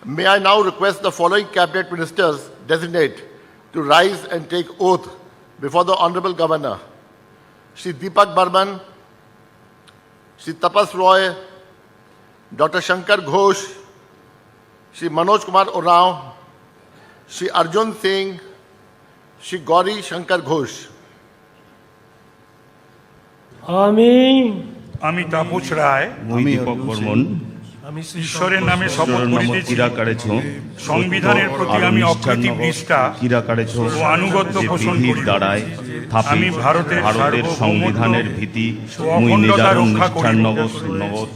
May I now request the following cabinet ministers designate to rise and take oath before the Honorable Governor. Shri Deepak Barman, Shri Tapas Roy, Dr. Shankar Ghosh, Shri Manoj Kumar Oraon, Shri Arjun Singh, Shri Gauri Shankar Ghosh. আমি তাপস রায় মুই দীপক বর্মন ঈশ্বরের নামে শপথ করিতেছি সংবিধানের প্রতি আমি অকৃত্রিম নিষ্ঠা ও আনুগত্য পোষণ করিব। দ্বারায় আমি ভারতের সংবিধানের ভীতি মুই অখণ্ডতা নিদারুণ রক্ষা নিষ্ঠার করিব। নগদ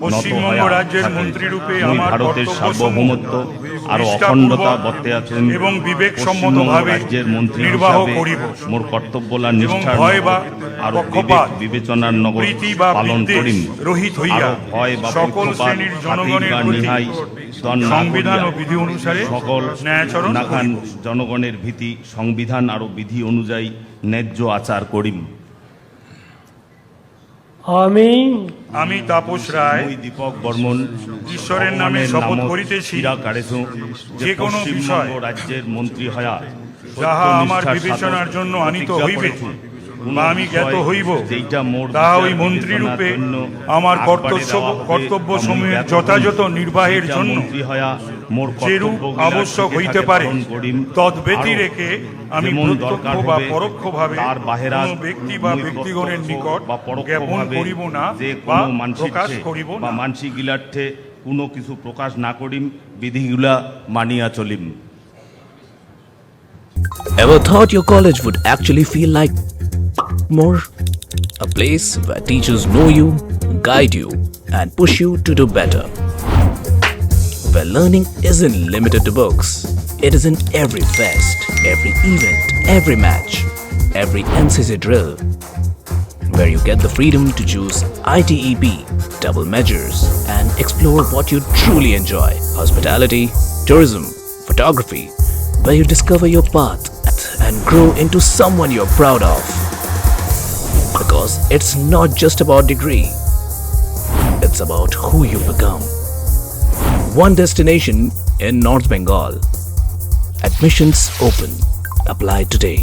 পশ্চিমবঙ্গ রাজ্যের মন্ত্রীরূপে আমার ভারতের কর্তব্য সার্বভৌমত্ব আর নিষ্ঠাপূর্বক অখণ্ডতা বর্তে আছেন এবং বিবেকসম্মতভাবে রাজ্যের মন্ত্রী নির্বাহ হিসাবে করিব। মোর কর্তব্যলা এবং নিষ্ঠার ভয় বা আর পক্ষপাত, বিবেচনার নগদ প্রীতি বা পালন বিদ্বেষ করিম। রহিত হইয়া আরো ভয় বা সকল পক্ষপাত, শ্রেণীর জনগণের খাতির বা প্রতি নিহাই দন না সংবিধান ও করিয়া বিধি অনুসারে সকল ন্যায়াচরণ নাখান করিব। জনগণের ভীতি সংবিধান আর বিধি অনুযায়ী ন্যায্য আচার করিম। আমি তাপস রায় মুই দীপক বর্মন ঈশ্বরের নামে শপথ করিতেছি যে কোনো বিষয় রাজ্যের মন্ত্রী হয়া যাহা আমার বিবেচনার জন্য আনিত হইবে বা আমি জ্ঞাত হইব তাহা ওই মন্ত্রীরূপে আমার কর্তব্য সমূহের যথাযথ নির্বাহের জন্য যেরূপ আবশ্যক হইতে পারে তদ ব্যতি রেখে আমি প্রত্যক্ষ বা পরোক্ষভাবে কোনো ব্যক্তি বা ব্যক্তিগণের নিকট জ্ঞাপন করিব না বা প্রকাশ করিব বা না। মানসিক গিলার্থে কোনো কিছু প্রকাশ না করিম, বিধিগুলা মানিয়া চলিম। Ever thought your college would actually feel like more? A place where teachers know you, guide you, and push you to do better. Where learning isn't limited to books. It is in every fest, every event, every match, every NCC drill. Where you get the freedom to choose ITEP, double measures, and explore what you truly enjoy. Hospitality, tourism, photography, where you discover your path and grow into someone you're proud of. Because it's not just about degree, it's about who you become. One destination in North Bengal. Admissions open. Apply today.